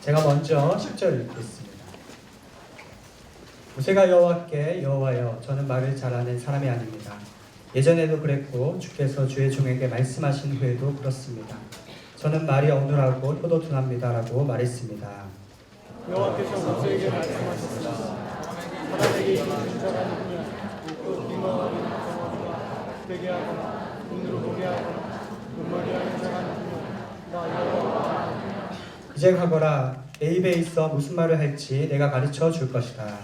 제가 먼저 10절 읽겠습니다. 모세가 여호와께 여호와여 저는 말을 잘하는 사람이 아닙니다. 예전에도 그랬고 주께서 주의 종에게 말씀하신 후에도 그렇습니다. 저는 말이 어눌하고 혀도 둔합니다 라고 말했습니다. 여호와께서 모세에게 말씀하셨습니다. 사람에게 이르는 자가 누구냐? 또 빙어하는 자가 되게 하거나 눈으로 보게 하거나 눈멀리 하는 자가 누구냐? 나 여호와. 이제 가거라. 내 입에 있어 무슨 말을 할지 내가 가르쳐 줄 것이다.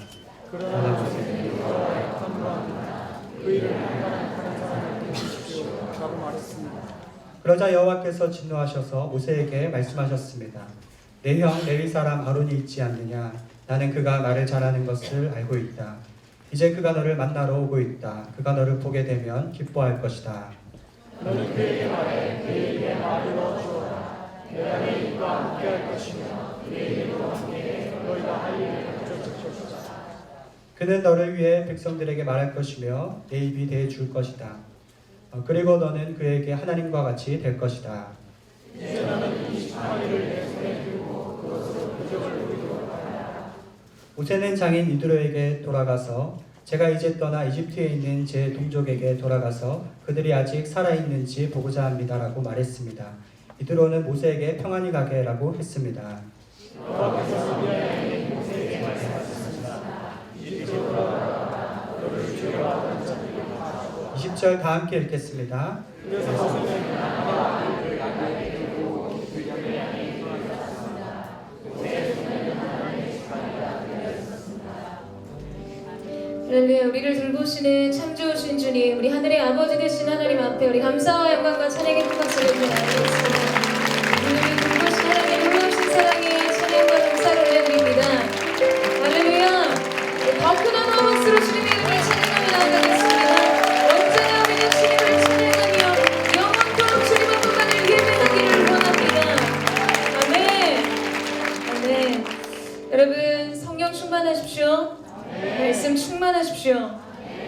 그러나 모세는 여호와의 함과 그 일을 판단하는 사람에게 주십시오 라고 말했습니다. 그러자 여호와께서 진노하셔서 모세에게 말씀하셨습니다. 내 형 레위 사람 아론이 있지 않느냐? 나는 그가 말을 잘하는 것을 알고 있다. 이제 그가 너를 만나러 오고 있다. 그가 너를 보게 되면 기뻐할 것이다. 너는 그에게 말해 그에게 말을 넣어주어라. 내가 내 입과 함께 할 것이며 그의 입으로 함께 너희가 할 일을 가르쳐 줄 것이다. 그는 너를 위해 백성들에게 말할 것이며 내 입이 대해 줄 것이다. 그리고 너는 그에게 하나님과 같이 될 것이다. 이제 너는 이 지팡이를 내 손에 들고 그것으로 표적을 보이도록 하라. 모세는 장인 이드로에게 돌아가서 제가 이제 떠나 이집트에 있는 제 동족에게 돌아가서 그들이 아직 살아있는지 보고자 합니다라고 말했습니다. 이드로는 모세에게 평안히 가게라고 했습니다. 여호와께서 미디안에 모세에게 말씀하셨습니다. 이집트로 돌아가라. 너를 죄와하던 자들에게 하시고 20절 다 함께 읽겠습니다. 그래서 모세는 나와 그를 나에게 두고 그 양에 들어갔습니다. 내 손에는 하나님의 지팡이가 들려있었습니다. 할렐루야. 우리를 돌보시는 참 좋으신 주님, 우리 하늘의 아버지 되신 하나님 앞에 우리 감사와 영광과 찬양의 큰 박수를 올려드리겠습니다. 우리를 돌보신 하나님 놀라우신 사랑에 찬양과 감사를 올려드립니다. 할렐루야. 더 큰 한번 박수로 주님의 이름을 찬양하며 나아가겠습니다. 언제나 우리는 주님을 찬양하며 영원토록 주님 앞만을 예배하기를 원합니다. 아멘. 아멘. 여러분 성령 충만하십시오. 말씀 충만하십시오.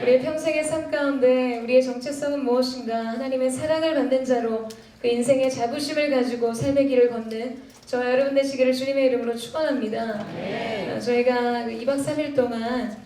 우리의 평생의 삶 가운데 우리의 정체성은 무엇인가? 하나님의 사랑을 받는 자로 그 인생의 자부심을 가지고 삶의 길을 걷는 저와 여러분 되시기를 주님의 이름으로 축원합니다. 저희가 2박 3일 동안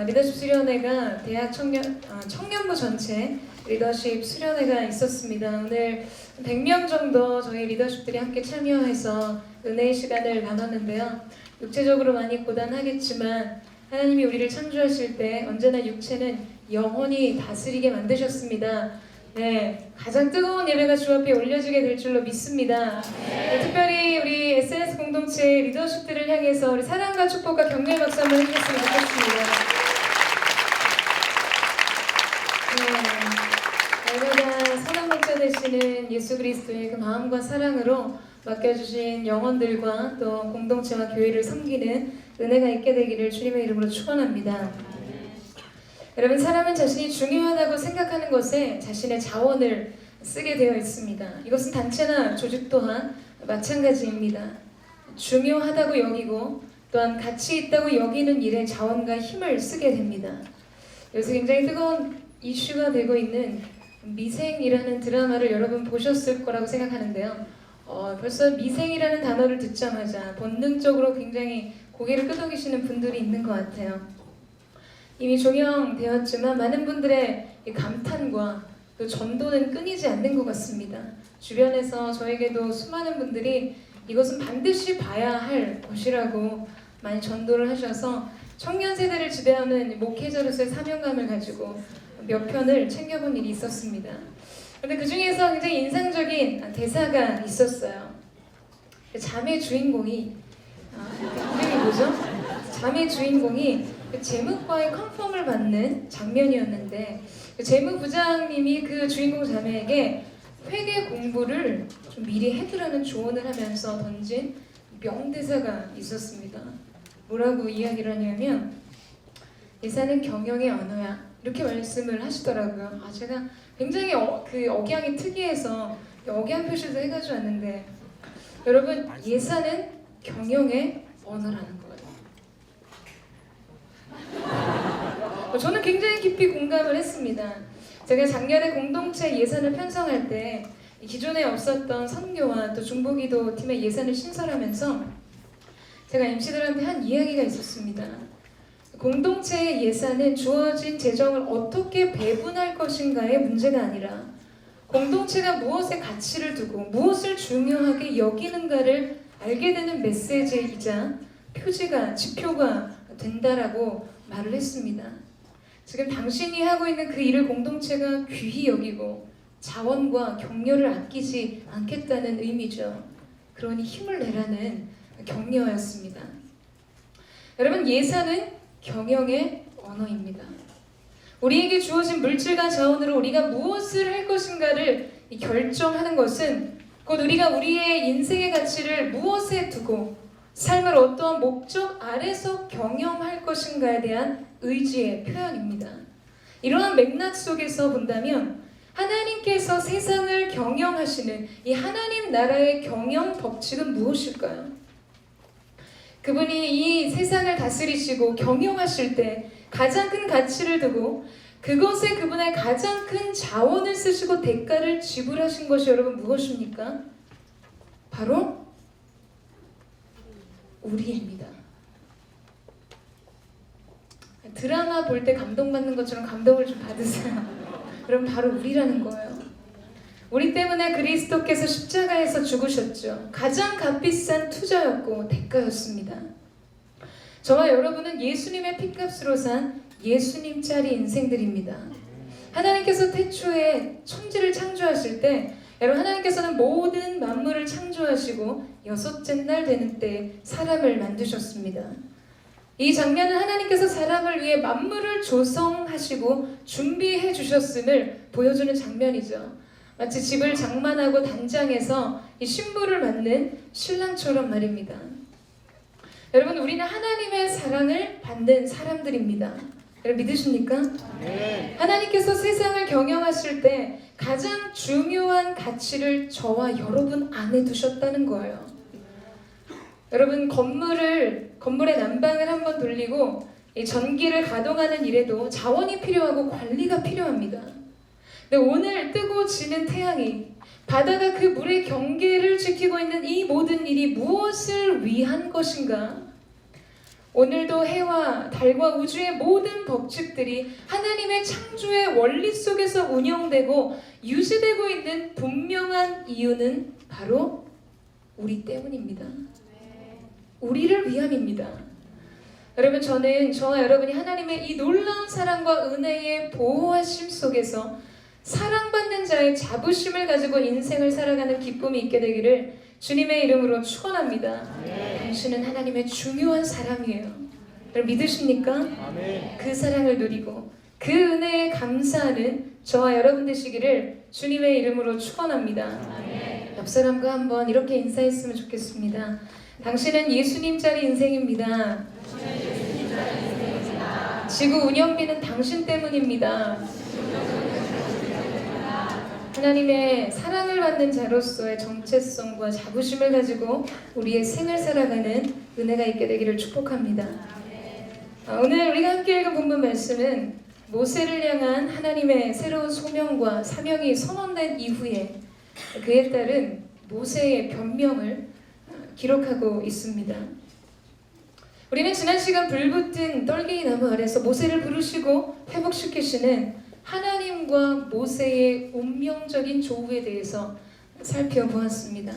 리더십 수련회가 대학 청년부 전체 리더십 수련회가 있었습니다. 오늘 100명 정도 저희 리더십들이 함께 참여해서 은혜의 시간을 나눴는데요. 육체적으로 많이 고단하겠지만 하나님이 우리를 창조하실 때 언제나 육체는 영원히 다스리게 만드셨습니다. 네, 가장 뜨거운 예배가 주 앞에 올려지게 될 줄로 믿습니다. 네, 특별히 우리 SNS 공동체 리더십들을 향해서 우리 사랑과 축복과 격려의 박수 한번 해주셨으면 좋겠습니다. 네, 날마다 사랑받자 되시는 예수 그리스도의 그 마음과 사랑으로 맡겨주신 영혼들과 또 공동체와 교회를 섬기는 은혜가 있게 되기를 주님의 이름으로 축원합니다. 여러분, 사람은 자신이 중요하다고 생각하는 것에 자신의 자원을 쓰게 되어 있습니다. 이것은 단체나 조직 또한 마찬가지입니다. 중요하다고 여기고 또한 가치 있다고 여기는 일에 자원과 힘을 쓰게 됩니다. 요새 굉장히 뜨거운 이슈가 되고 있는 미생이라는 드라마를 여러분 보셨을 거라고 생각하는데요. 벌써 미생이라는 단어를 듣자마자 본능적으로 굉장히 고개를 끄덕이시는 분들이 있는 것 같아요. 이미 종영되었지만 많은 분들의 감탄과 또 전도는 끊이지 않는 것 같습니다. 주변에서 저에게도 수많은 분들이 이것은 반드시 봐야 할 것이라고 많이 전도를 하셔서 청년 세대를 지배하는 목회자로서의 사명감을 가지고 몇 편을 챙겨본 일이 있었습니다. 그런데 그 중에서 굉장히 인상적인 대사가 있었어요. 자매 주인공이 이름이 뭐죠? 자매 주인공이 재무과의 컨펌을 받는 장면이었는데 재무부장님이 그 주인공 자매에게 회계 공부를 좀 미리 해두라는 조언을 하면서 던진 명대사가 있었습니다. 뭐라고 이야기를 하냐면 예산은 경영의 언어야 이렇게 말씀을 하시더라고요. 제가 굉장히 그 억양이 특이해서 억양 표시도 해가지고 왔는데 여러분 예산은 경영의 언어라는 거예요. 저는 굉장히 깊이 공감을 했습니다. 제가 작년에 공동체 예산을 편성할 때 기존에 없었던 선교와 또 중보기도 팀의 예산을 신설하면서 제가 MC들한테 한 이야기가 있었습니다. 공동체의 예산은 주어진 재정을 어떻게 배분할 것인가의 문제가 아니라 공동체가 무엇에 가치를 두고 무엇을 중요하게 여기는가를 알게 되는 메시지이자 표지가, 지표가 된다라고 말을 했습니다. 지금 당신이 하고 있는 그 일을 공동체가 귀히 여기고 자원과 격려를 아끼지 않겠다는 의미죠. 그러니 힘을 내라는 격려였습니다. 여러분, 예산은 경영의 언어입니다. 우리에게 주어진 물질과 자원으로 우리가 무엇을 할 것인가를 결정하는 것은 곧 우리가 우리의 인생의 가치를 무엇에 두고 삶을 어떠한 목적 아래서 경영할 것인가에 대한 의지의 표현입니다. 이러한 맥락 속에서 본다면 하나님께서 세상을 경영하시는 이 하나님 나라의 경영 법칙은 무엇일까요? 그분이 이 세상을 다스리시고 경영하실 때 가장 큰 가치를 두고 그것에 그분의 가장 큰 자원을 쓰시고 대가를 지불하신 것이 여러분 무엇입니까? 바로 우리입니다. 드라마 볼 때 감동받는 것처럼 감동을 좀 받으세요. 그럼 바로 우리라는 거예요. 우리 때문에 그리스도께서 십자가에서 죽으셨죠. 가장 값비싼 투자였고 대가였습니다. 저와 여러분은 예수님의 핏값으로 산 예수님짜리 인생들입니다. 하나님께서 태초에 천지를 창조하실 때 여러분, 하나님께서는 모든 만물을 창조하시고 여섯째 날 되는 때 사람을 만드셨습니다. 이 장면은 하나님께서 사람을 위해 만물을 조성하시고 준비해 주셨음을 보여주는 장면이죠. 마치 집을 장만하고 단장해서 이 신부를 맞는 신랑처럼 말입니다. 여러분, 우리는 하나님의 사랑을 받는 사람들입니다. 여러분 믿으십니까? 네. 하나님께서 세상을 경영하실 때 가장 중요한 가치를 저와 여러분 안에 두셨다는 거예요. 여러분, 건물의 난방을 한번 돌리고 이 전기를 가동하는 일에도 자원이 필요하고 관리가 필요합니다. 근데 오늘 뜨고 지는 태양이 바다가 그 물의 경계를 지키고 있는 이 모든 일이 무엇을 위한 것인가? 오늘도 해와 달과 우주의 모든 법칙들이 하나님의 창조의 원리 속에서 운영되고 유지되고 있는 분명한 이유는 바로 우리 때문입니다. 우리를 위함입니다. 여러분, 저는 저와 여러분이 하나님의 이 놀라운 사랑과 은혜의 보호하심 속에서 사랑받는 자의 자부심을 가지고 인생을 살아가는 기쁨이 있게 되기를 주님의 이름으로 축원합니다. 당신은 하나님의 중요한 사람이에요. 여러분 믿으십니까? 아멘. 그 사랑을 누리고 그 은혜에 감사하는 저와 여러분 되시기를 주님의 이름으로 축원합니다. 옆 사람과 한번 이렇게 인사했으면 좋겠습니다. 당신은 예수님짜리 인생입니다. 지구 운영비는 당신 때문입니다. 하나님의 사랑을 받는 자로서의 정체성과 자부심을 가지고 우리의 생을 살아가는 은혜가 있게 되기를 축복합니다. 오늘 우리가 함께 읽은 본문 말씀은 모세를 향한 하나님의 새로운 소명과 사명이 선언된 이후에 그에 따른 모세의 변명을 기록하고 있습니다. 우리는 지난 시간 불붙은 떨기이 나무 아래서 모세를 부르시고 회복시키시는 하나님과 모세의 운명적인 조우에 대해서 살펴보았습니다.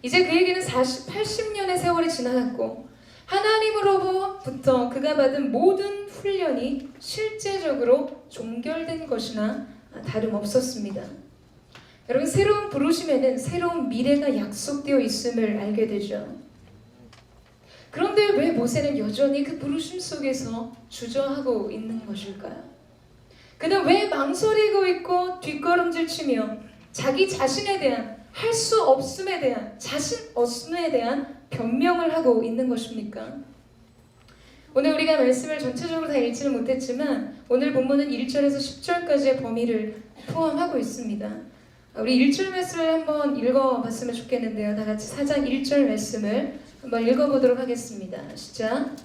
이제 그에게는 80년의 세월이 지나갔고 하나님으로부터 그가 받은 모든 훈련이 실제적으로 종결된 것이나 다름없었습니다. 여러분, 새로운 부르심에는 새로운 미래가 약속되어 있음을 알게 되죠. 그런데 왜 모세는 여전히 그 부르심 속에서 주저하고 있는 것일까요? 그는 왜 망설이고 있고 뒷걸음질 치며 자기 자신에 대한 할 수 없음에 대한 자신 없음에 대한 변명을 하고 있는 것입니까? 오늘 우리가 말씀을 전체적으로 다 읽지는 못했지만 오늘 본문은 1절에서 10절까지의 범위를 포함하고 있습니다. 우리 1절 말씀을 한번 읽어봤으면 좋겠는데요. 다 같이 4장 1절 말씀을 한번 읽어보도록 하겠습니다. 시작.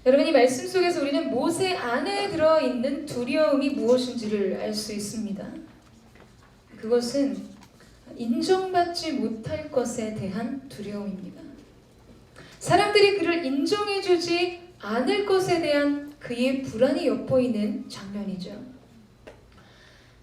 여러분, 이 말씀 속에서 우리는 모세 안에 들어있는 두려움이 무엇인지를 알 수 있습니다. 그것은 인정받지 못할 것에 대한 두려움입니다. 사람들이 그를 인정해주지 않을 것에 대한 그의 불안이 엿보이는 장면이죠.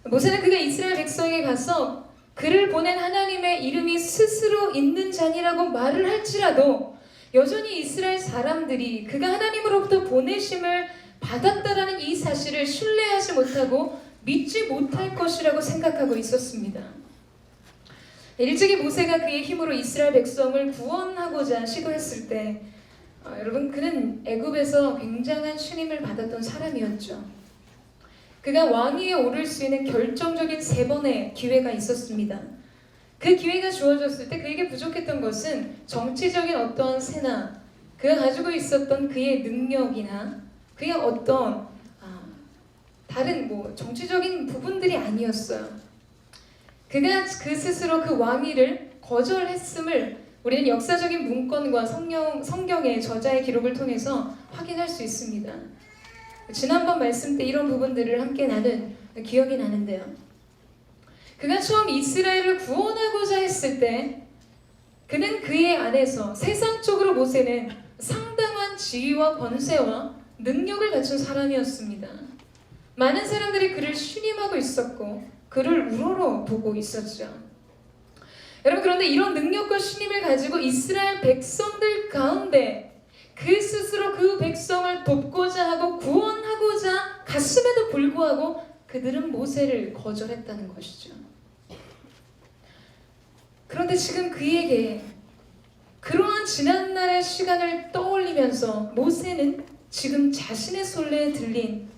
모세는 그가 이스라엘 백성에게 가서 그를 보낸 하나님의 이름이 스스로 있는 자니라고 말을 할지라도 여전히 이스라엘 사람들이 그가 하나님으로부터 보내심을 받았다라는 이 사실을 신뢰하지 못하고 믿지 못할 것이라고 생각하고 있었습니다. 일찍이 모세가 그의 힘으로 이스라엘 백성을 구원하고자 시도했을 때 여러분, 그는 애굽에서 굉장한 신임을 받았던 사람이었죠. 그가 왕위에 오를 수 있는 결정적인 3번의 기회가 있었습니다. 그 기회가 주어졌을 때 그에게 부족했던 것은 정치적인 어떤 세나 그가 가지고 있었던 그의 능력이나 그의 어떤 다른 정치적인 부분들이 아니었어요. 그가 그 스스로 그 왕위를 거절했음을 우리는 역사적인 문건과 성경의 저자의 기록을 통해서 확인할 수 있습니다. 지난번 말씀 때 이런 부분들을 함께 나눈 기억이 나는데요. 그가 처음 이스라엘을 구원하고자 했을 때 그는 그의 안에서 세상적으로 모세는 상당한 지위와 권세와 능력을 갖춘 사람이었습니다. 많은 사람들이 그를 신임하고 있었고 그를 우러러 보고 있었죠. 여러분, 그런데 이런 능력과 신임을 가지고 이스라엘 백성들 가운데 그 스스로 그 백성을 돕고자 하고 구원하고자 갔음에도 불구하고 그들은 모세를 거절했다는 것이죠. 그런데 지금 그에게 그러한 지난날의 시간을 떠올리면서 모세는 지금 자신의 손에 들린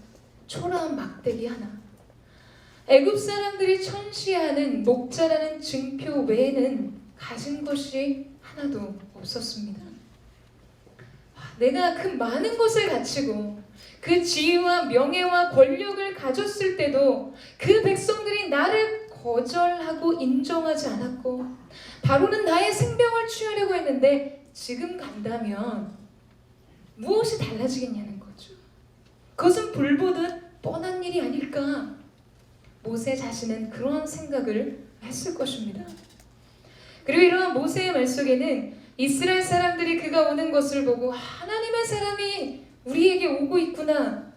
초라한 막대기 하나, 애굽 사람들이 천시하는 목자라는 증표 외에는 가진 것이 하나도 없었습니다. 내가 그 많은 것을 갖추고 그 지위와 명예와 권력을 가졌을 때도 그 백성들이 나를 거절하고 인정하지 않았고 바로는 나의 생명을 취하려고 했는데 지금 간다면 무엇이 달라지겠냐는 거죠. 그것은 불보듯 뻔한 일이 아닐까. 모세 자신은 그런 생각을 했을 것입니다. 그리고 이러한 모세의 말 속에는 이스라엘 사람들이 그가 오는 것을 보고 하나님의 사람이 우리에게 오고 있구나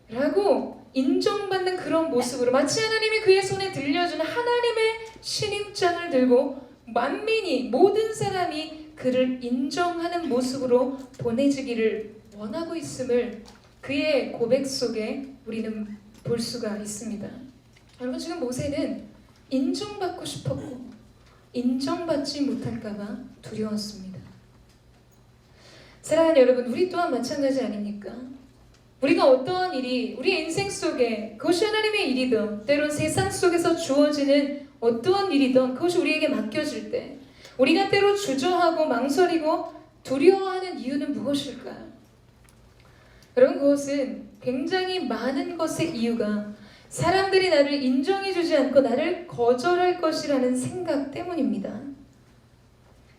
라고 인정받는 그런 모습으로 마치 하나님이 그의 손에 들려주는 하나님의 신임장을 들고 만민이 모든 사람이 그를 인정하는 모습으로 보내지기를 원하고 있음을 그의 고백 속에 우리는 볼 수가 있습니다. 여러분, 지금 모세는 인정받고 싶었고 인정받지 못할까봐 두려웠습니다. 사랑하는 여러분, 우리 또한 마찬가지 아닙니까? 우리가 어떠한 일이 우리 인생 속에 그것이 하나님의 일이든 때론 세상 속에서 주어지는 어떠한 일이든 그것이 우리에게 맡겨질 때 우리가 때로 주저하고 망설이고 두려워하는 이유는 무엇일까요? 여러분, 그것은 굉장히 많은 것의 이유가 사람들이 나를 인정해주지 않고 나를 거절할 것이라는 생각 때문입니다.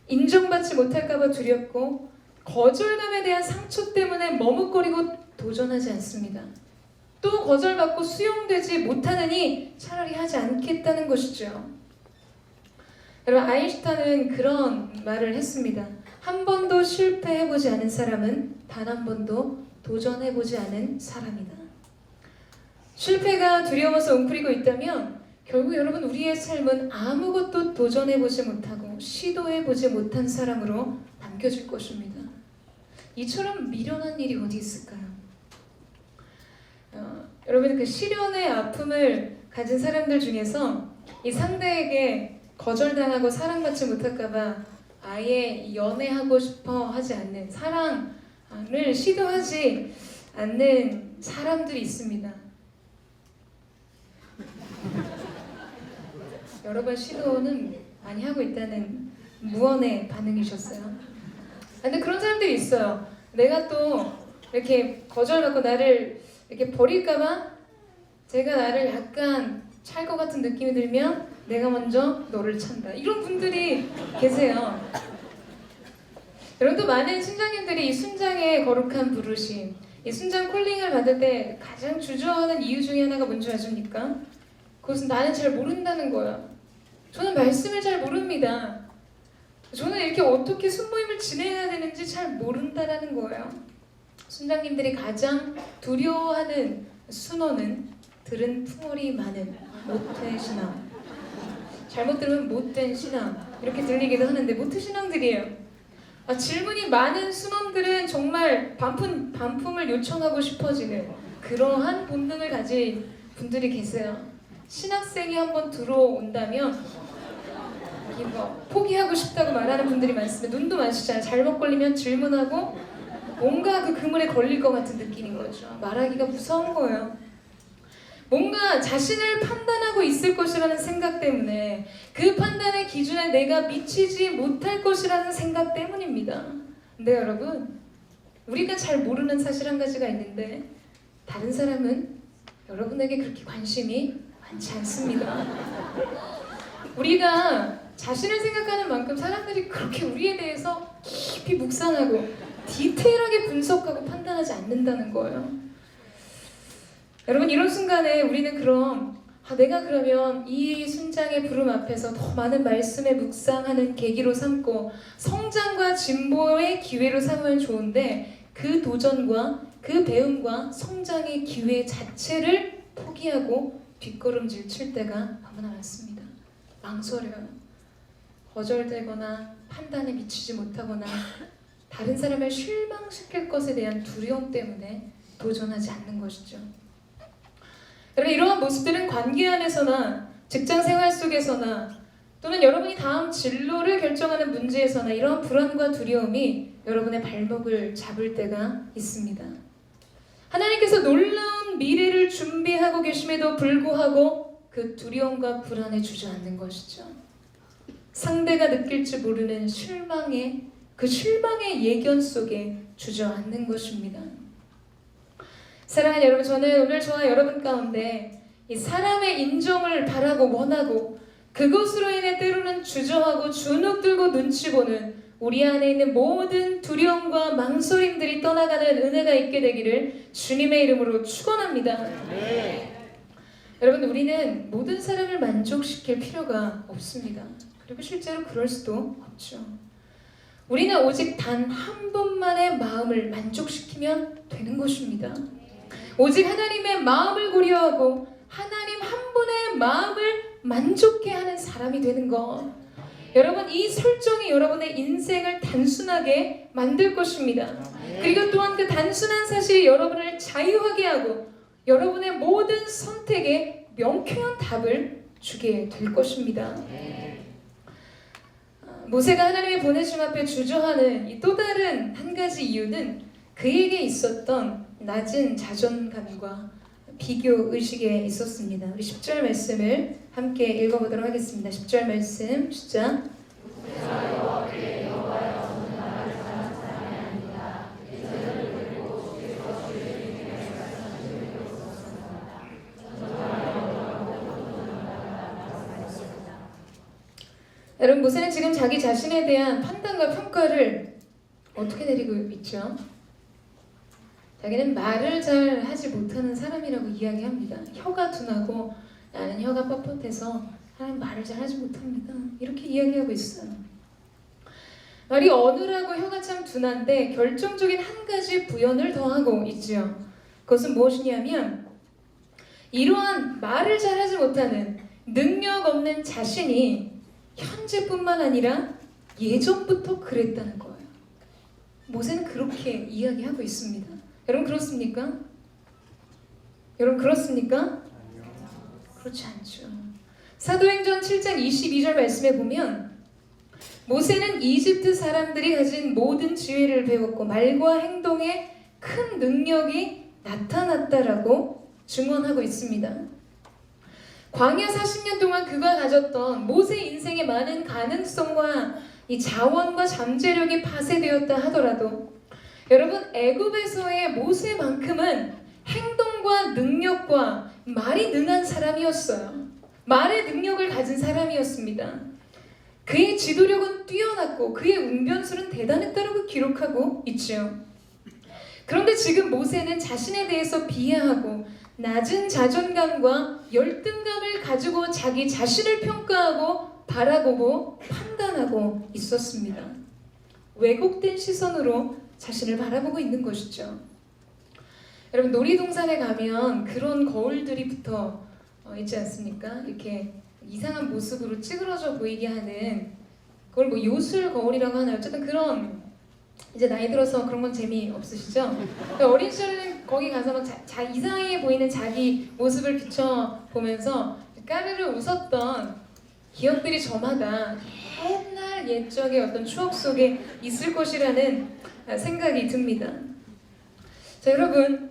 인정받지 못할까봐 두렵고 거절감에 대한 상처 때문에 머뭇거리고 도전하지 않습니다. 또 거절받고 수용되지 못하느니 차라리 하지 않겠다는 것이죠. 여러분, 아인슈타인은 그런 말을 했습니다. 한 번도 실패해보지 않은 사람은 단 한 번도 도전해보지 않은 사람이다. 실패가 두려워서 웅크리고 있다면 결국 여러분, 우리의 삶은 아무것도 도전해보지 못하고 시도해보지 못한 사람으로 남겨질 것입니다. 이처럼 미련한 일이 어디 있을까요? 여러분, 그 시련의 아픔을 가진 사람들 중에서 이 상대에게 거절당하고 사랑받지 못할까봐 아예 연애하고 싶어 하지 않는, 사랑을 시도하지 않는 사람들이 있습니다. 여러 번 시도는 많이 하고 있다는 무언의 반응이셨어요. 근데 그런 사람들이 있어요. 내가 또 이렇게 거절받고 나를 이렇게 버릴까봐 제가 나를 약간 찰 것 같은 느낌이 들면 내가 먼저 너를 찬다. 이런 분들이 계세요. 여러분 또 많은 순장님들이 이 순장의 거룩한 부르심, 이 순장 콜링을 받을 때 가장 주저하는 이유 중에 하나가 뭔지 아십니까? 그것은 나는 잘 모른다는 거예요. 저는 말씀을 잘 모릅니다. 저는 이렇게 어떻게 순모임을 진행해야 되는지 잘 모른다라는 거예요. 순장님들이 가장 두려워하는 순원은 들은 풍월이 많은 모태 신앙. 잘못 들으면 못된 신앙 이렇게 들리기도 하는데 모태 신앙들이에요. 질문이 많은 순원들은 정말 반품을 요청하고 싶어지는 그러한 본능을 가진 분들이 계세요. 신학생이 한번 들어온다면 이거 포기하고 싶다고 말하는 분들이 많습니다. 눈도 마주치잖아요. 잘못 걸리면 질문하고 뭔가 그 그물에 걸릴 것 같은 느낌인 거죠. 말하기가 무서운 거예요. 뭔가 자신을 판단하고 있을 것이라는 생각 때문에 그 판단의 기준에 내가 미치지 못할 것이라는 생각 때문입니다. 근데 여러분, 우리가 잘 모르는 사실 한 가지가 있는데 다른 사람은 여러분에게 그렇게 관심이 많지 않습니다. 우리가 자신을 생각하는 만큼 사람들이 그렇게 우리에 대해서 깊이 묵상하고 디테일하게 분석하고 판단하지 않는다는 거예요. 여러분 이런 순간에 우리는 그럼 내가 그러면 이 순장의 부름 앞에서 더 많은 말씀에 묵상하는 계기로 삼고 성장과 진보의 기회로 삼으면 좋은데 그 도전과 그 배움과 성장의 기회 자체를 포기하고 뒷걸음질 칠 때가 너무나 많습니다. 망설여요. 거절되거나 판단에 미치지 못하거나 다른 사람을 실망시킬 것에 대한 두려움 때문에 도전하지 않는 것이죠. 여러분 이러한 모습들은 관계 안에서나 직장 생활 속에서나 또는 여러분이 다음 진로를 결정하는 문제에서나 이러한 불안과 두려움이 여러분의 발목을 잡을 때가 있습니다. 하나님께서 놀라운 미래를 준비하고 계심에도 불구하고 그 두려움과 불안에 주저앉는 것이죠. 상대가 느낄지 모르는 실망의 예견 속에 주저앉는 것입니다. 사랑하는 여러분, 저는 오늘 저와 여러분 가운데 이 사람의 인정을 바라고 원하고 그것으로 인해 때로는 주저하고 주눅 들고 눈치 보는 우리 안에 있는 모든 두려움과 망설임들이 떠나가는 은혜가 있게 되기를 주님의 이름으로 축원합니다. 여러분 우리는 모든 사람을 만족시킬 필요가 없습니다. 그리고 실제로 그럴 수도 없죠. 우리는 오직 단 한 분만의 마음을 만족시키면 되는 것입니다. 오직 하나님의 마음을 고려하고 하나님 한 분의 마음을 만족해 하는 사람이 되는 것. 여러분 이 설정이 여러분의 인생을 단순하게 만들 것입니다. 그리고 또한 그 단순한 사실이 여러분을 자유하게 하고 여러분의 모든 선택에 명쾌한 답을 주게 될 것입니다. 모세가 하나님의 보내심 앞에 주저하는 이 또 다른 한 가지 이유는 그에게 있었던 낮은 자존감과 비교 의식에 있었습니다. 우리 10절 말씀을 함께 읽어보도록 하겠습니다. 10절 말씀 시작. 여러분 모세는 지금 자기 자신에 대한 판단과 평가를 어떻게 내리고 있죠? 자기는 말을 잘 하지 못하는 사람이라고 이야기합니다. 혀가 둔하고 나는 혀가 뻣뻣해서 하나님 말을 잘 하지 못합니다. 이렇게 이야기하고 있어요. 말이 어눌하고 혀가 참 둔한데 결정적인 한 가지 부연을 더하고 있죠. 그것은 무엇이냐면 이러한 말을 잘 하지 못하는 능력 없는 자신이 현재뿐만 아니라 예전부터 그랬다는 거예요. 모세는 그렇게 이야기하고 있습니다. 여러분 그렇습니까? 여러분 그렇습니까? 그렇지 않죠. 사도행전 7장 22절 말씀에 보면 모세는 이집트 사람들이 가진 모든 지혜를 배웠고 말과 행동에 큰 능력이 나타났다라고 증언하고 있습니다. 광야 40년 동안 그가 가졌던 모세 인생의 많은 가능성과 이 자원과 잠재력이 파쇄되었다 하더라도 여러분 애굽에서의 모세만큼은 행동과 능력과 말이 능한 사람이었어요. 말의 능력을 가진 사람이었습니다. 그의 지도력은 뛰어났고 그의 웅변술은 대단했다라고 기록하고 있죠. 그런데 지금 모세는 자신에 대해서 비하하고 낮은 자존감과 열등감을 가지고 자기 자신을 평가하고 바라보고 판단하고 있었습니다. 왜곡된 시선으로 자신을 바라보고 있는 것이죠. 여러분, 놀이동산에 가면 그런 거울들이 붙어 있지 않습니까? 이렇게 이상한 모습으로 찌그러져 보이게 하는, 그걸 뭐 요술 거울이라고 하나요? 어쨌든 그런, 이제 나이 들어서 그런 건 재미없으시죠? 어린 시절에는 거기 가서 막 이상해 보이는 자기 모습을 비춰보면서 까르르 웃었던 기억들이 저마다 옛날 옛적의 어떤 추억 속에 있을 것이라는 생각이 듭니다. 자, 여러분,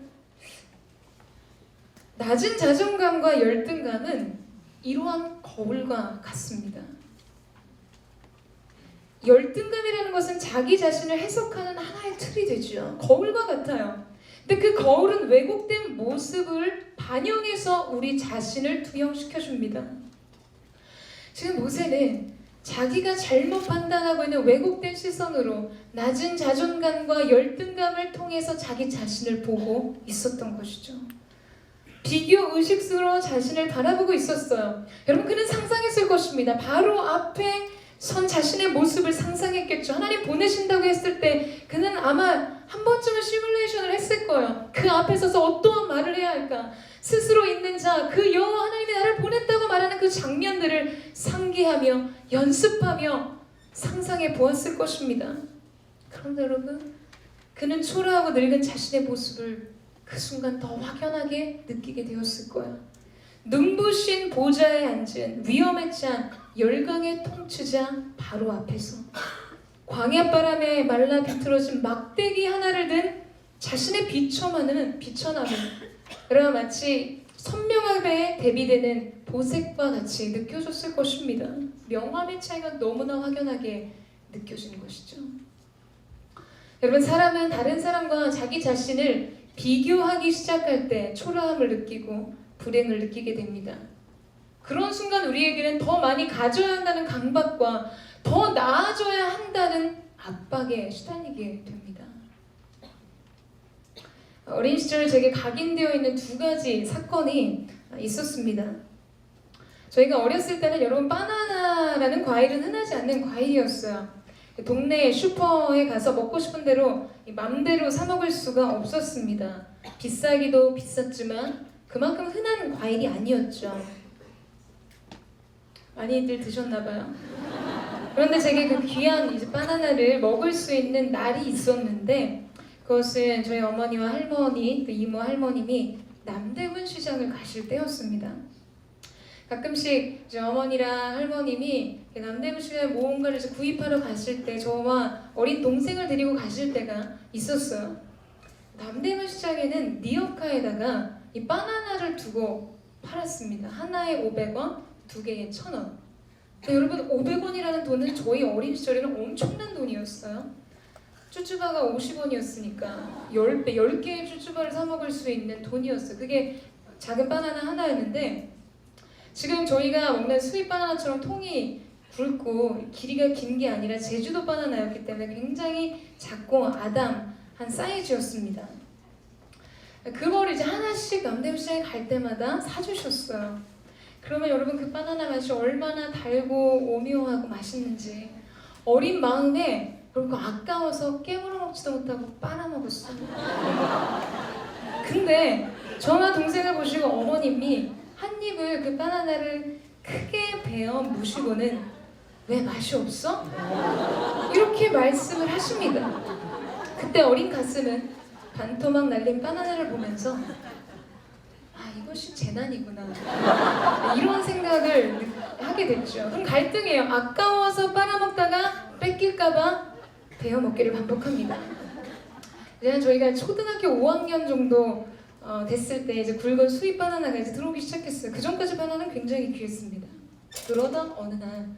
낮은 자존감과 열등감은 이러한 거울과 같습니다. 열등감이라는 것은 자기 자신을 해석하는 하나의 틀이 되죠. 거울과 같아요. 근데 그 거울은 왜곡된 모습을 반영해서 우리 자신을 투영시켜 줍니다. 지금 모세는 자기가 잘못 판단하고 있는 왜곡된 시선으로 낮은 자존감과 열등감을 통해서 자기 자신을 보고 있었던 것이죠. 비교 의식으로 자신을 바라보고 있었어요. 여러분, 그는 상상했을 것입니다. 바로 앞에 선 자신의 모습을 상상했겠죠. 하나님 보내신다고 했을 때 그는 아마 한 번쯤은 시뮬레이션을 했을 거예요. 그 앞에 서서 어떠한 말을 해야 할까? 스스로 있는 자, 그 여호와 하나님이 나를 보냈다고 말하는 그 장면들을 상기하며 연습하며 상상해 보았을 것입니다. 그런데 여러분, 그는 초라하고 늙은 자신의 모습을 그 순간 더 확연하게 느끼게 되었을 거예요. 눈부신 보좌에 앉은 위엄에 찬 열강의 통치자 바로 앞에서 광야바람에 말라 비틀어진 막대기 하나를 든 자신의 비천함을 그러나 마치 선명함에 대비되는 보색과 같이 느껴졌을 것입니다. 명암의 차이가 너무나 확연하게 느껴지는 것이죠. 여러분, 사람은 다른 사람과 자기 자신을 비교하기 시작할 때 초라함을 느끼고 불행을 느끼게 됩니다. 그런 순간 우리에게는 더 많이 가져야 한다는 강박과 더 나아져야 한다는 압박에 시달리게 됩니다. 어린 시절 제게 각인되어 있는 두 가지 사건이 있었습니다. 저희가 어렸을 때는 여러분, 바나나라는 과일은 흔하지 않는 과일이었어요. 동네 슈퍼에 가서 먹고 싶은 대로 맘대로 사 먹을 수가 없었습니다. 비싸기도 비쌌지만 그만큼 흔한 과일이 아니었죠. 많이들 드셨나봐요. 그런데 제게 그 귀한 이제 바나나를 먹을 수 있는 날이 있었는데, 그것은 저희 어머니와 할머니, 또 이모 할머님이 남대문 시장을 가실 때였습니다. 가끔씩 이제 어머니랑 할머님이 남대문 시장에 무언가를 이제 구입하러 갔을 때 저와 어린 동생을 데리고 가실 때가 있었어요. 남대문 시장에는 리어카에다가 이 바나나를 두고 팔았습니다. 하나에 500원, 두 개에 1,000원. 여러분, 500원이라는 돈은 저희 어린 시절에는 엄청난 돈이었어요. 쭈쭈바가 50원이었으니까 10배, 10개의 쭈쭈바를 사 먹을 수 있는 돈이었어요. 그게 작은 바나나 하나였는데, 지금 저희가 먹는 스윗 바나나처럼 통이 굵고 길이가 긴 게 아니라 제주도 바나나였기 때문에 굉장히 작고 아담한 사이즈였습니다. 그걸 이제 하나씩 남대문 시장에 갈 때마다 사주셨어요. 그러면 여러분, 그 바나나 맛이 얼마나 달고 오묘하고 맛있는지 어린 마음에 그리고 아까워서 깨물어 먹지도 못하고 빨아먹었어요. 근데 저와 동생을 보시고 어머님이 한 입을 그 바나나를 크게 베어 무시고는 왜 맛이 없어? 이렇게 말씀을 하십니다. 그때 어린 가슴은 반토막 날린 바나나를 보면서 이것이 재난이구나, 이런 생각을 하게 됐죠. 그럼 갈등해요. 아까워서 빨아먹다가 뺏길까봐 베어 먹기를 반복합니다. 이제 저희가 초등학교 5학년 정도 됐을 때 이제 굵은 수입 바나나가 이제 들어오기 시작했어요. 그 전까지 바나나는 굉장히 귀했습니다. 그러던 어느 날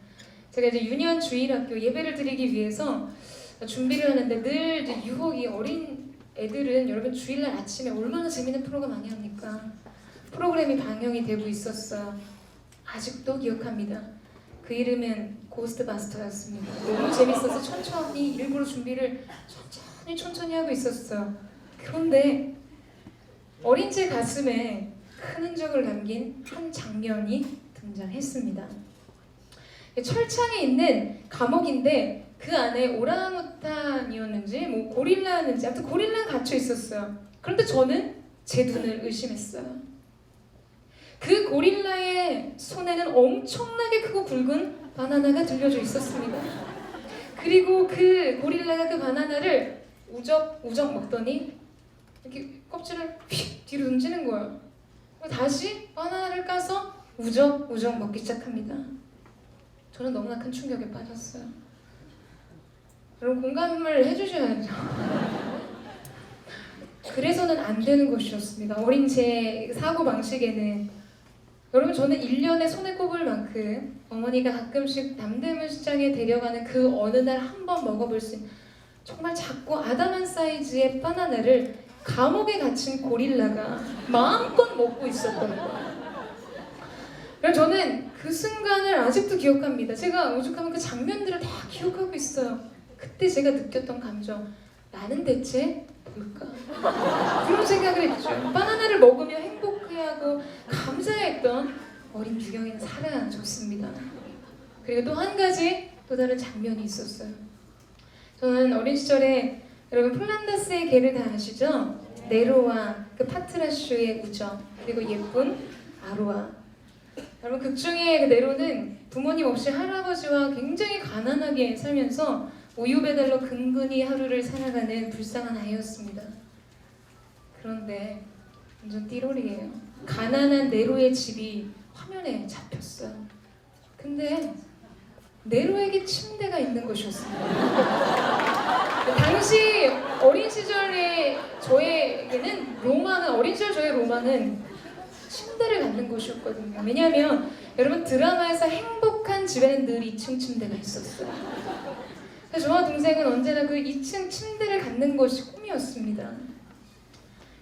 제가 이제 유년 주일학교 예배를 드리기 위해서 준비를 하는데 늘 이제 유혹이, 어린 애들은 여러분 주일날 아침에 얼마나 재밌는 프로가 많이 합니까? 프로그램이 방영이 되고 있었어요. 아직도 기억합니다. 그 이름은 고스트바스터였습니다. 너무 재밌어서 천천히 일부러 준비를 천천히 하고 있었어요. 그런데 어린 제 가슴에 큰 흔적을 남긴 한 장면이 등장했습니다. 철창에 있는 감옥인데 그 안에 오랑우탄이었는지 뭐 고릴라였는지 아무튼 고릴라가 갇혀 있었어요. 그런데 저는 제 눈을 의심했어요. 그 고릴라의 손에는 엄청나게 크고 굵은 바나나가 들려져 있었습니다. 그리고 그 고릴라가 그 바나나를 우적우적 먹더니 이렇게 껍질을 휙 뒤로 던지는 거예요. 다시 바나나를 까서 우적우적 먹기 시작합니다. 저는 너무나 큰 충격에 빠졌어요. 여러분 공감을 해주셔야죠. 그래서는 안 되는 것이었습니다. 어린 제 사고방식에는 여러분 저는 1년에 손에 꼽을 만큼 어머니가 가끔씩 남대문 시장에 데려가는 그 어느 날 한 번 먹어볼 수 있는 정말 작고 아담한 사이즈의 바나나를 감옥에 갇힌 고릴라가 마음껏 먹고 있었던 거예요. 그래서 저는 그 순간을 아직도 기억합니다. 제가 오죽하면 그 장면들을 다 기억하고 있어요. 그때 제가 느꼈던 감정, 나는 대체 뭘까? 그런 생각을 했죠. 바나나를 먹으며 행복해하고 감사했던 어린 유경이는 살아줬습니다. 그리고 또 한 가지 또 다른 장면이 있었어요. 저는 어린 시절에 여러분 플란다스의 개를 다 아시죠? 네로와 그 파트라슈의 우정 그리고 예쁜 아로아. 여러분 극중에 그 네로는 부모님 없이 할아버지와 굉장히 가난하게 살면서 우유 배달로 근근히 하루를 살아가는 불쌍한 아이였습니다. 그런데 완전 띠로리예요. 가난한 네로의 집이 화면에 잡혔어요. 근데 네로에게 침대가 있는 것이었습니다. 당시 어린 시절의 저에게는 어린 시절 저의 로망은 침대를 갖는 것이었거든요. 왜냐하면 여러분 드라마에서 행복한 집에는 늘 2층 침대가 있었어요. 그래서 저와 동생은 언제나 그 2층 침대를 갖는 것이 꿈이었습니다.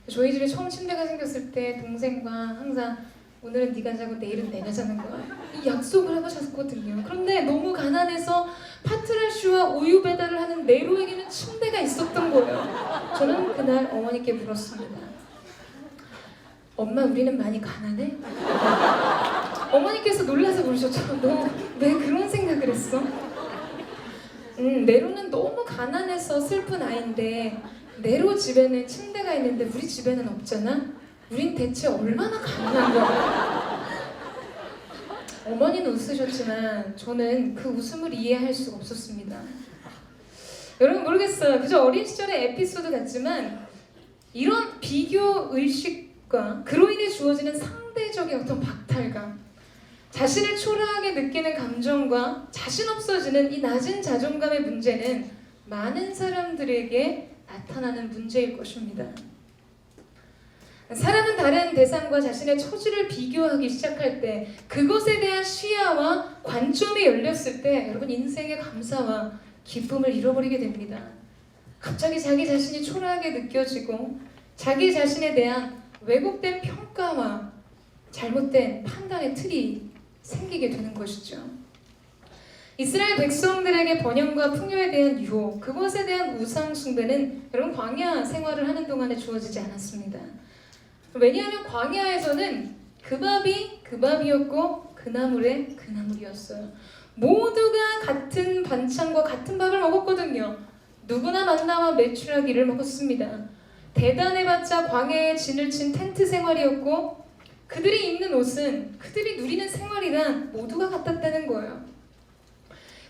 저희 집에 처음 침대가 생겼을 때 동생과 항상 오늘은 네가 자고 내일은 내가 자는 거야 이 약속을 하고 잤거든요. 그런데 너무 가난해서 파트라슈와 우유 배달을 하는 네로에게는 침대가 있었던 거예요. 저는 그날 어머니께 물었습니다. 엄마 우리는 많이 가난해? 어머니께서 놀라서 그러셨죠. 너 왜 그런 생각을 했어? 네로는 너무 가난해서 슬픈 아이인데 네로 집에는 침대가 있는데 우리 집에는 없잖아? 우린 대체 얼마나 가난한 거야? 어머니는 웃으셨지만 저는 그 웃음을 이해할 수가 없었습니다. 여러분 모르겠어요. 그저 어린 시절의 에피소드 같지만 이런 비교 의식과 그로 인해 주어지는 상대적인 어떤 박탈감, 자신을 초라하게 느끼는 감정과 자신 없어지는 이 낮은 자존감의 문제는 많은 사람들에게 나타나는 문제일 것입니다. 사람은 다른 대상과 자신의 처지를 비교하기 시작할 때 그것에 대한 시야와 관점이 열렸을 때 여러분 인생의 감사와 기쁨을 잃어버리게 됩니다. 갑자기 자기 자신이 초라하게 느껴지고 자기 자신에 대한 왜곡된 평가와 잘못된 판단의 틀이 생기게 되는 것이죠. 이스라엘 백성들에게 번영과 풍요에 대한 유혹, 그것에 대한 우상 숭배는 여러분 광야 생활을 하는 동안에 주어지지 않았습니다. 왜냐하면 광야에서는 그 밥이 그 밥이었고 그 나물에 그 나물이었어요. 모두가 같은 반찬과 같은 밥을 먹었거든요. 누구나 만나와 메추라기를 먹었습니다. 대단해봤자 광야에 진을 친 텐트 생활이었고 그들이 입는 옷은 그들이 누리는 생활이란 모두가 같았다는 거예요.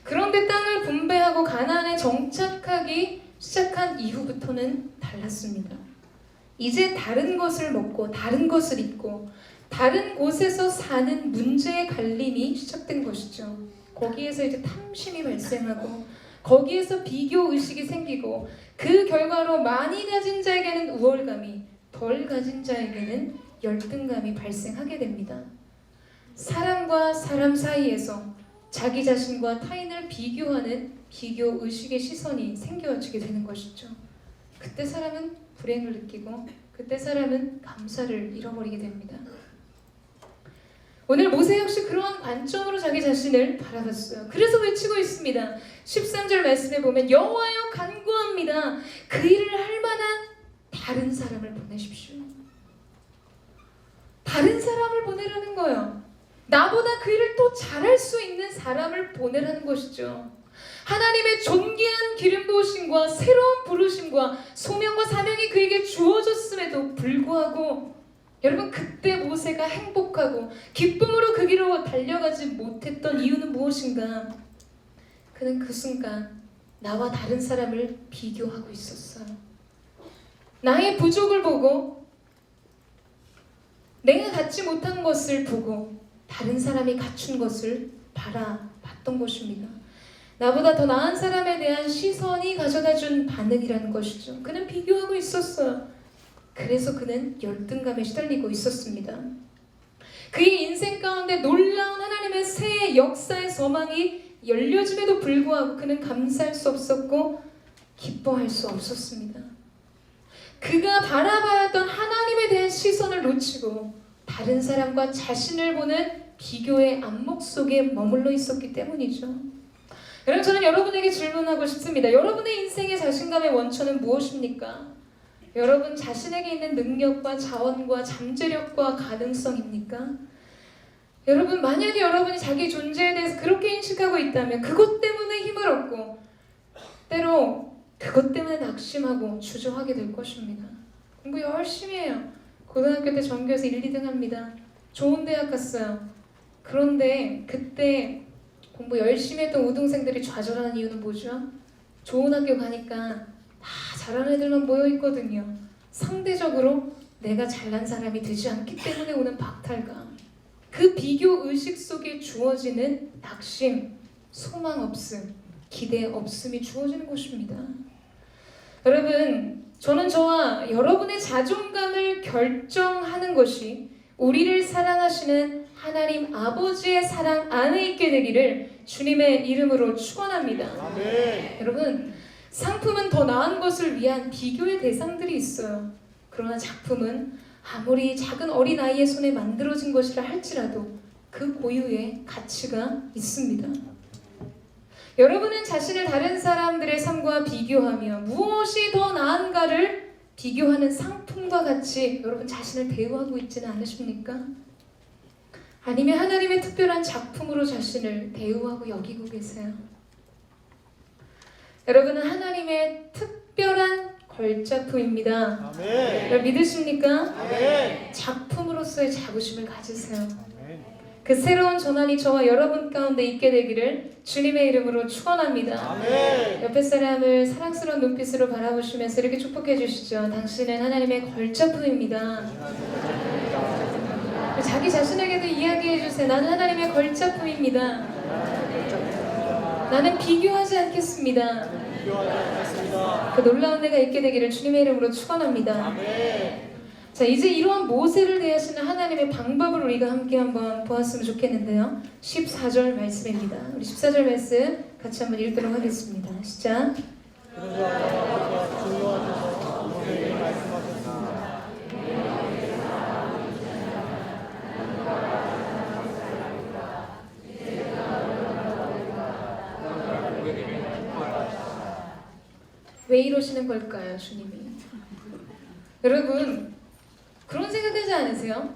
그런데 땅을 분배하고 가나안에 정착하기 시작한 이후부터는 달랐습니다. 이제 다른 것을 먹고 다른 것을 입고 다른 곳에서 사는 문제의 갈림이 시작된 것이죠. 거기에서 이제 탐심이 발생하고 거기에서 비교 의식이 생기고 그 결과로 많이 가진 자에게는 우월감이 덜 가진 자에게는 열등감이 발생하게 됩니다. 사람과 사람 사이에서 자기 자신과 타인을 비교하는 비교 의식의 시선이 생겨지게 되는 것이죠. 그때 사람은 불행을 느끼고 그때 사람은 감사를 잃어버리게 됩니다. 오늘 모세 역시 그러한 관점으로 자기 자신을 바라봤어요. 그래서 외치고 있습니다. 13절 말씀에 보면 여호와여 간구합니다. 그 일을 할 만한 다른 사람을 보내십시오. 다른 사람을 보내라는 거예요. 나보다 그 일을 또 잘할 수 있는 사람을 보내라는 것이죠. 하나님의 존귀한 기름 부으심과 새로운 부르심과 소명과 사명이 그에게 주어졌음에도 불구하고 여러분 그때 모세가 행복하고 기쁨으로 그 길로 달려가지 못했던 이유는 무엇인가? 그는 그 순간 나와 다른 사람을 비교하고 있었어요. 나의 부족을 보고 내가 갖지 못한 것을 보고 다른 사람이 갖춘 것을 바라봤던 것입니다. 나보다 더 나은 사람에 대한 시선이 가져다준 반응이라는 것이죠. 그는 비교하고 있었어요. 그래서 그는 열등감에 시달리고 있었습니다. 그의 인생 가운데 놀라운 하나님의 새 역사의 서망이 열려짐에도 불구하고 그는 감사할 수 없었고 기뻐할 수 없었습니다. 그가 바라봐야 했던 하나님에 대한 시선을 놓치고 다른 사람과 자신을 보는 비교의 안목 속에 머물러 있었기 때문이죠. 여러분, 저는 여러분에게 질문하고 싶습니다. 여러분의 인생의 자신감의 원천은 무엇입니까? 여러분 자신에게 있는 능력과 자원과 잠재력과 가능성입니까? 여러분 만약에 여러분이 자기 존재에 대해서 그렇게 인식하고 있다면 그것 때문에 힘을 얻고 때로 그것 때문에 낙심하고 주저하게 될 것입니다. 공부 열심히 해요. 고등학교 때 전교에서 1, 2등 합니다. 좋은 대학 갔어요. 그런데 그때 공부 열심히 했던 우등생들이 좌절하는 이유는 뭐죠? 좋은 학교 가니까 다 잘하는 애들만 모여있거든요. 상대적으로 내가 잘난 사람이 되지 않기 때문에 오는 박탈감, 그 비교 의식 속에 주어지는 낙심, 소망 없음, 기대 없음이 주어지는 것입니다. 여러분, 저는 저와 여러분의 자존감을 결정하는 것이 우리를 사랑하시는 하나님 아버지의 사랑 안에 있게 되기를 주님의 이름으로 축원합니다. 아멘. 여러분, 상품은 더 나은 것을 위한 비교의 대상들이 있어요. 그러나 작품은 아무리 작은 어린아이의 손에 만들어진 것이라 할지라도 그 고유의 가치가 있습니다. 여러분은 자신을 다른 사람들의 삶과 비교하며 무엇이 더 나은가를 비교하는 상품과 같이 여러분 자신을 대우하고 있지는 않으십니까? 아니면 하나님의 특별한 작품으로 자신을 대우하고 여기고 계세요? 여러분은 하나님의 특별한 걸작품입니다. 아멘. 여러분 믿으십니까? 아멘. 작품으로서의 자부심을 가지세요. 아멘. 그 새로운 전환이 저와 여러분 가운데 있게 되기를 주님의 이름으로 축원합니다. 아멘. 옆에 사람을 사랑스러운 눈빛으로 바라보시면서 이렇게 축복해 주시죠. 당신은 하나님의 걸작품입니다. 자기 자신에게도 이야기해 주세요. 나는 하나님의 걸작품입니다. 나는 비교하지 않겠습니다. 비교하지 않겠습니다. 그 놀라운 내가 있게 되기를 주님의 이름으로 축원합니다. 아멘. 자, 이제 이러한 모세를 대하시는 하나님의 방법을 우리가 함께 한번 보았으면 좋겠는데요. 14절 말씀입니다. 우리 14절 말씀 같이 한번 읽도록 하겠습니다. 시작. 그러자 아버지가 중요하셔서 모세에게 말씀하셨습니다. 왜 이러시는 걸까요, 주님이? 여러분, 그런 생각하지 않으세요?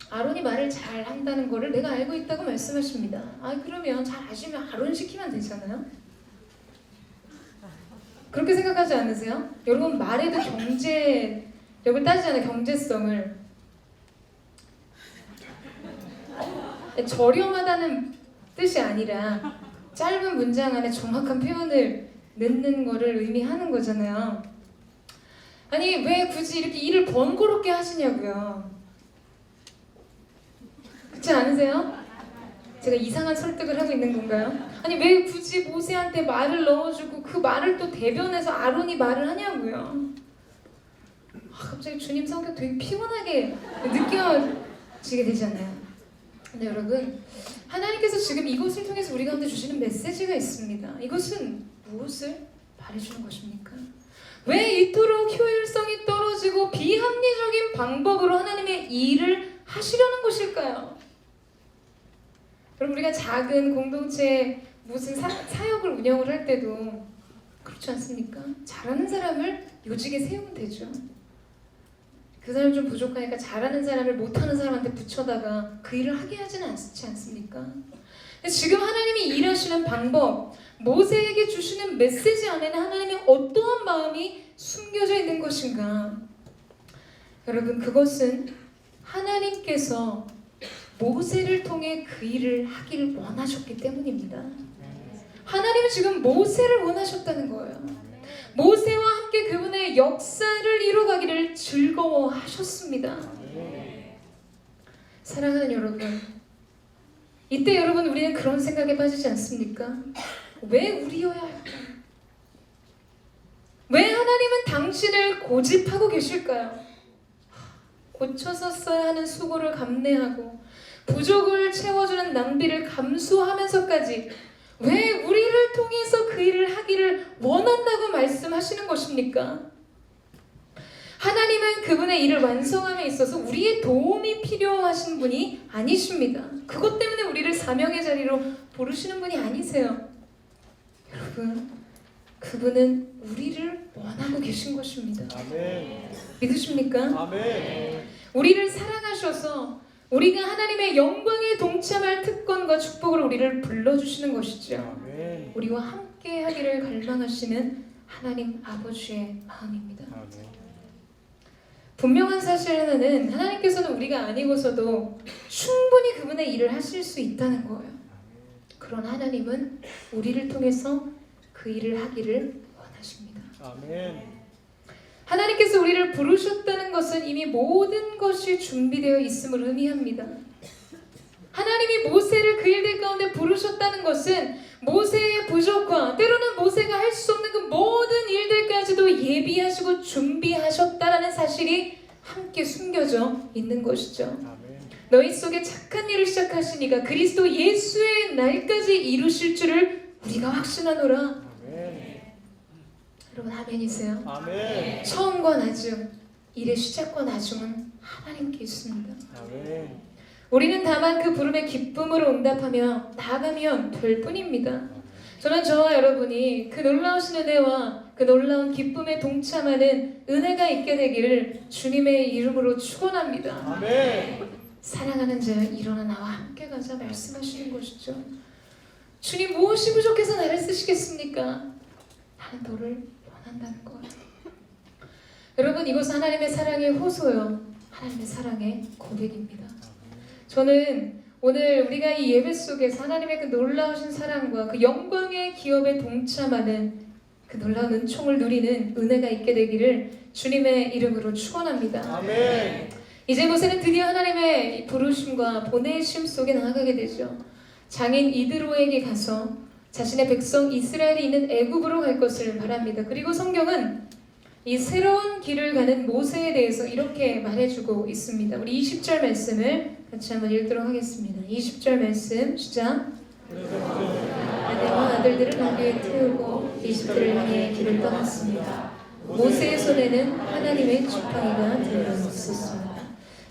아론이 말을 잘 한다는 거를 내가 알고 있다고 말씀하십니다. 아, 그러면 잘 아시면 아론 시키면 되잖아요? 그렇게 생각하지 않으세요? 여러분, 말에도 경제력을 따지잖아요, 경제성을. 저렴하다는 뜻이 아니라 짧은 문장 안에 정확한 표현을 넣는 거를 의미하는 거잖아요. 아니, 왜 굳이 이렇게 일을 번거롭게 하시냐고요. 그렇지 않으세요? 제가 이상한 설득을 하고 있는 건가요? 아니, 왜 굳이 모세한테 말을 넣어주고 그 말을 또 대변해서 아론이 말을 하냐고요. 갑자기 주님 성격 되게 피곤하게 느껴지게 되잖아요. 근데 여러분, 하나님께서 지금 이것을 통해서 우리 가운데 주시는 메시지가 있습니다. 이것은 무엇을 말해주는 것입니까? 왜 이토록 효율성이 떨어지고 비합리적인 방법으로 하나님의 일을 하시려는 것일까요? 여러분 우리가 작은 공동체 무슨 사역을 운영을 할 때도 그렇지 않습니까? 잘하는 사람을 요직에 세우면 되죠. 그 사람이 좀 부족하니까 잘하는 사람을 못하는 사람한테 붙여다가 그 일을 하게 하지는 않지 않습니까? 지금 하나님이 일하시는 방법, 모세에게 주시는 메시지 안에는 하나님의 어떠한 마음이 숨겨져 있는 것인가? 여러분 그것은 하나님께서 모세를 통해 그 일을 하기를 원하셨기 때문입니다. 하나님은 지금 모세를 원하셨다는 거예요. 모세와 함께 그분의 역사를 이루어가기를 즐거워하셨습니다. 사랑하는 여러분, 이때 여러분 우리는 그런 생각에 빠지지 않습니까? 왜 우리여야 할까? 왜 하나님은 당신을 고집하고 계실까요? 고쳐서 써야 하는 수고를 감내하고 부족을 채워주는 낭비를 감수하면서까지 왜 우리를 통해서 그 일을 하기를 원한다고 말씀하시는 것입니까? 하나님은 그분의 일을 완성함에 있어서 우리의 도움이 필요하신 분이 아니십니다. 그것 때문에 우리를 사명의 자리로 부르시는 분이 아니세요. 여러분, 그분은 우리를 원하고 계신 것입니다. 아멘. 믿으십니까? 아멘. 우리를 사랑하셔서 우리가 하나님의 영광에 동참할 특권과 축복을 우리를 불러주시는 것이죠. 아멘. 우리와 함께 하기를 갈망하시는 하나님 아버지의 마음입니다. 아멘. 분명한 사실 하나는 하나님께서는 우리가 아니고서도 충분히 그분의 일을 하실 수 있다는 거예요. 그런 하나님은 우리를 통해서 그 일을 하기를 원하십니다. 아멘. 하나님께서 우리를 부르셨다는 것은 이미 모든 것이 준비되어 있음을 의미합니다. 하나님이 모세를 그 일들 가운데 부르셨다는 것은 모세의 부족과 때로는 모세가 할 수 없는 그 모든 일들까지도 예비하시고 준비하셨다라는 사실이 함께 숨겨져 있는 것이죠. 아멘. 너희 속에 착한 일을 시작하시니가 그리스도 예수의 날까지 이루실 줄을 우리가 확신하노라. 아멘. 여러분 아멘이세요? 아멘. 처음과 나중, 일의 시작과 나중은 하나님께 있습니다. 아멘. 우리는 다만 그 부름에 기쁨으로 응답하며 나아가면 될 뿐입니다. 저는 저와 여러분이 그 놀라우신 은혜와 그 놀라운 기쁨에 동참하는 은혜가 있게 되기를 주님의 이름으로 축원합니다. 아멘. 사랑하는 자여 일어나 나와 함께 가자 말씀하시는 것이죠. 주님 무엇이 부족해서 나를 쓰시겠습니까? 나는 너를 원한다는 거예요. 여러분 이것은 하나님의 사랑의 호소요. 하나님의 사랑의 고백입니다. 저는 오늘 우리가 이 예배 속에서 하나님의 그 놀라우신 사랑과 그 영광의 기업에 동참하는 그 놀라운 은총을 누리는 은혜가 있게 되기를 주님의 이름으로 축원합니다. 아멘. 이제 모세는 드디어 하나님의 부르심과 보내심 속에 나아가게 되죠. 장인 이드로에게 가서 자신의 백성 이스라엘이 있는 애굽으로 갈 것을 말합니다. 그리고 성경은 이 새로운 길을 가는 모세에 대해서 이렇게 말해주고 있습니다. 우리 20절 말씀을 같이 한번 읽도록 하겠습니다. 20절 말씀 시작. 아내와 아들들을 나귀에 태우고 이집트를 향해 길을 떠났습니다. 모세의 손에는 하나님의 지팡이가 들려 있었습니다.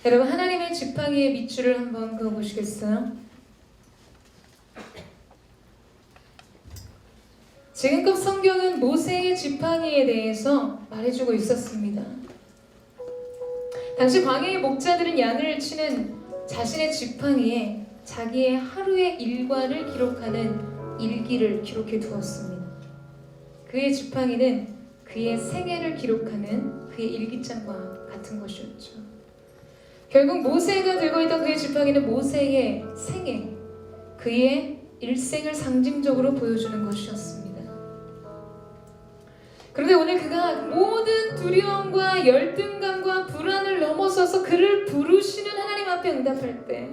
여러분 하나님의 지팡이의 밑줄을 한번 그어보시겠어요? 지금껏 성경은 모세의 지팡이에 대해서 말해주고 있었습니다. 당시 광야의 목자들은 양을 치는 자신의 지팡이에 자기의 하루의 일과를 기록하는 일기를 기록해 두었습니다. 그의 지팡이는 그의 생애를 기록하는 그의 일기장과 같은 것이었죠. 결국 모세가 들고 있던 그의 지팡이는 모세의 생애, 그의 일생을 상징적으로 보여주는 것이었습니다. 그런데 오늘 그가 모든 두려움과 열등감과 불안을 넘어서서 그를 부르시는 하나님 앞에 응답할 때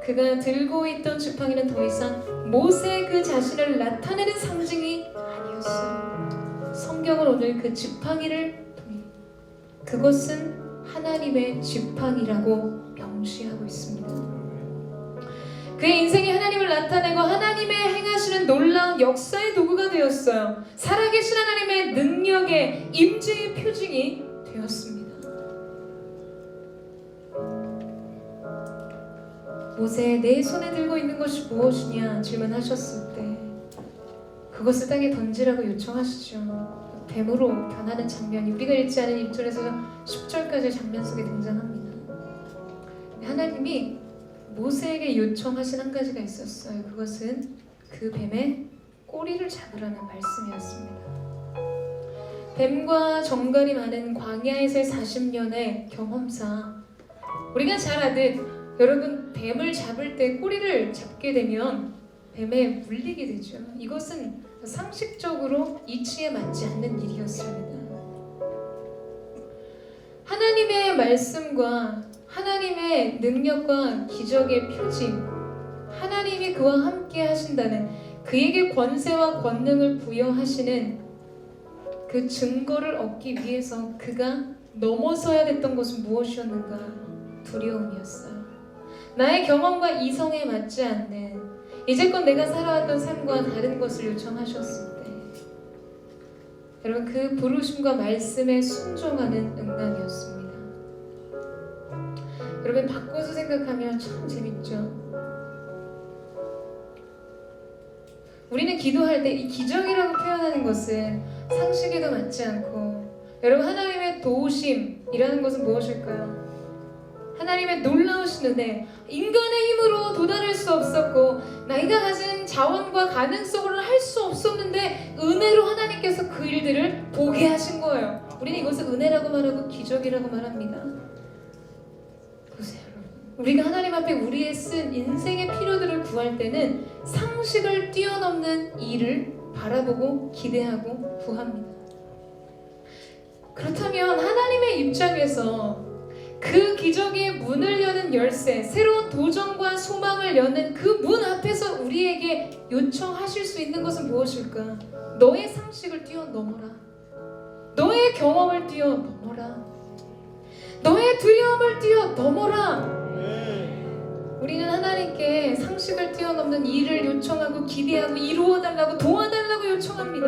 그가 들고 있던 지팡이는 더 이상 모세 그 자신을 나타내는 상징이 아니었어요. 성경은 오늘 그 지팡이를 통해 그것은 하나님의 지팡이라고 명시하고 있습니다. 그의 인생이 하나님을 나타내고 하나님의 행하시는 놀라운 역사의 도구가 되었어요. 살아계신 하나님의 능력의 임재의 표징이 되었습니다. 모세 내 손에 들고 있는 것이 무엇이냐 질문하셨을 때 그것을 땅에 던지라고 요청하시죠. 뱀으로 변하는 장면이 우리가 읽지 않은 1절에서 10절까지의 장면 속에 등장합니다. 하나님이 모세에게 요청하신 한 가지가 있었어요. 그것은 그 뱀의 꼬리를 잡으라는 말씀이었습니다. 뱀과 정갈이 많은 광야에서의 40년의 경험상 우리가 잘 아듯 여러분 뱀을 잡을 때 꼬리를 잡게 되면 뱀에 물리게 되죠. 이것은 상식적으로 이치에 맞지 않는 일이었습니다. 하나님의 말씀과 하나님의 능력과 기적의 표징, 하나님이 그와 함께 하신다는 그에게 권세와 권능을 부여하시는 그 증거를 얻기 위해서 그가 넘어서야 됐던 것은 무엇이었는가? 두려움이었어요. 나의 경험과 이성에 맞지 않는 이제껏 내가 살아왔던 삶과 다른 것을 요청하셨을 때 여러분 그 부르심과 말씀에 순종하는 응답이었습니다. 여러분 바꿔서 생각하면 참 재밌죠. 우리는 기도할 때 이 기적이라고 표현하는 것은 상식에도 맞지 않고 여러분 하나님의 도우심이라는 것은 무엇일까요? 하나님의 놀라우신 은혜, 인간의 힘으로 도달할 수 없었고 나이가 가진 자원과 가능성으로는 할 수 없었는데 은혜로 하나님께서 그 일들을 보게 하신 거예요. 우리는 이것을 은혜라고 말하고 기적이라고 말합니다. 보세요 여러분, 우리가 하나님 앞에 우리의 쓴 인생의 필요들을 구할 때는 상식을 뛰어넘는 일을 바라보고 기대하고 구합니다. 그렇다면 하나님의 입장에서 그 기적의 문을 여는 열쇠, 새로운 도전과 소망을 여는 그 문 앞에서 우리에게 요청하실 수 있는 것은 무엇일까? 너의 상식을 뛰어넘어라. 너의 경험을 뛰어넘어라. 너의 두려움을 뛰어넘어라. 우리는 하나님께 상식을 뛰어넘는 일을 요청하고 기대하고 이루어달라고 도와달라고 요청합니다.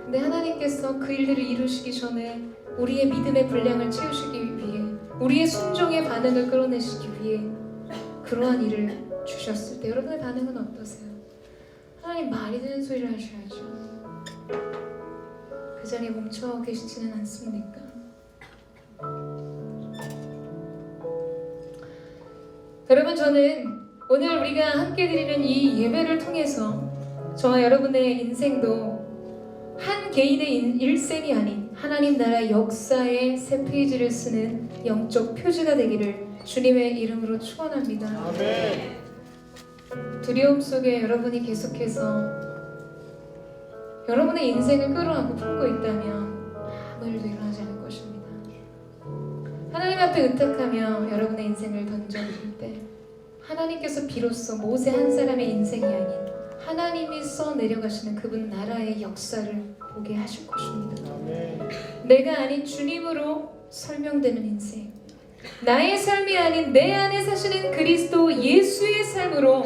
근데 하나님께서 그 일들을 이루시기 전에 우리의 믿음의 분량을 채우시기 위해 우리의 순종의 반응을 끌어내시기 위해 그러한 일을 주셨을 때 여러분의 반응은 어떠세요? 하나님 말이 되는 소리를 하셔야죠. 그 자리에 멈춰 계시지는 않습니까? 여러분 저는 오늘 우리가 함께 드리는 이 예배를 통해서 저와 여러분의 인생도 한 개인의 일생이 아닌 하나님 나라 역사의 새 페이지를 쓰는 영적 표지가 되기를 주님의 이름으로 축원합니다. 아멘. 두려움 속에 여러분이 계속해서 여러분의 인생을 끌어안고 품고 있다면 아무 일도 일어나지 않을 것입니다. 하나님 앞에 의탁하며 여러분의 인생을 던져드릴 때 하나님께서 비로소 모세 한 사람의 인생이 아닌 하나님이 써내려가시는 그분 나라의 역사를 보게 하실 것입니다. 아멘. 내가 아닌 주님으로 설명되는 인생, 나의 삶이 아닌 내 안에 사시는 그리스도 예수의 삶으로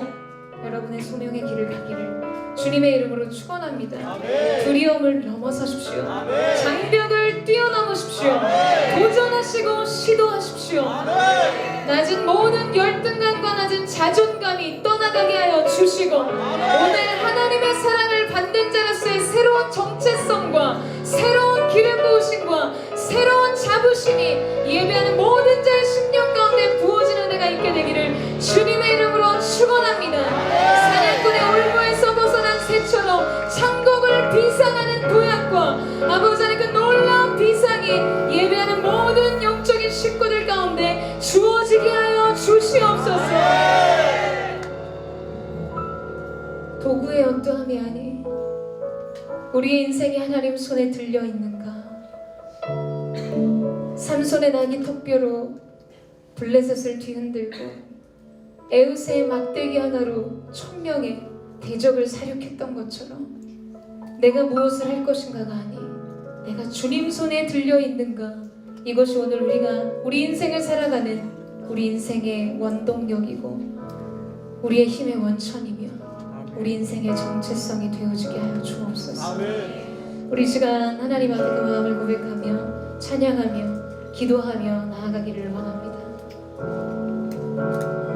여러분의 소명의 길을 가기를 주님의 이름으로 축원합니다. 아멘. 두려움을 넘어서십시오. 아멘. 장벽을 뛰어넘으십시오. 아멘. 도전하시고 시도하십시오. 아멘. 낮은 모든 열등감과 낮은 자존감이 떠나가게 하여 주시고 오늘 하나님의 사랑을 받는 자로서의 새로운 정체성과 새로운 기름 부으심과 새로운 자부심이 예배하는 모든 자의 심령 가운데 부어지는 은혜가 있게 되기를 주님의 이름으로 축원합니다. 사냥꾼의 올무에서 벗어난 새처럼 천국을 비상하는 도약과 아버지 하나님 그 놀라운 비상이 예배하는 모든 영적인 식구들 가운데 주어지게 하여 주시옵소서. 도구의 어떠함이 아닌 우리의 인생이 하나님 손에 들려 있는가? 삼손의 낙이 턱뼈로 블레셋을 뒤흔들고 에우스의 막대기 하나로 천명의 대적을 사륙했던 것처럼 내가 무엇을 할 것인가가 아닌 내가 주님 손에 들려 있는가? 이것이 오늘 우리 인생을 살아가는 우리 인생의 원동력이고 우리의 힘의 원천이며 우리 인생의 정체성이 되어지게 하여 주옵소서. 아멘. 우리 시간 하나님 앞에 그 마음을 고백하며 찬양하며 기도하며 나아가기를 원합니다. 주시옵소서.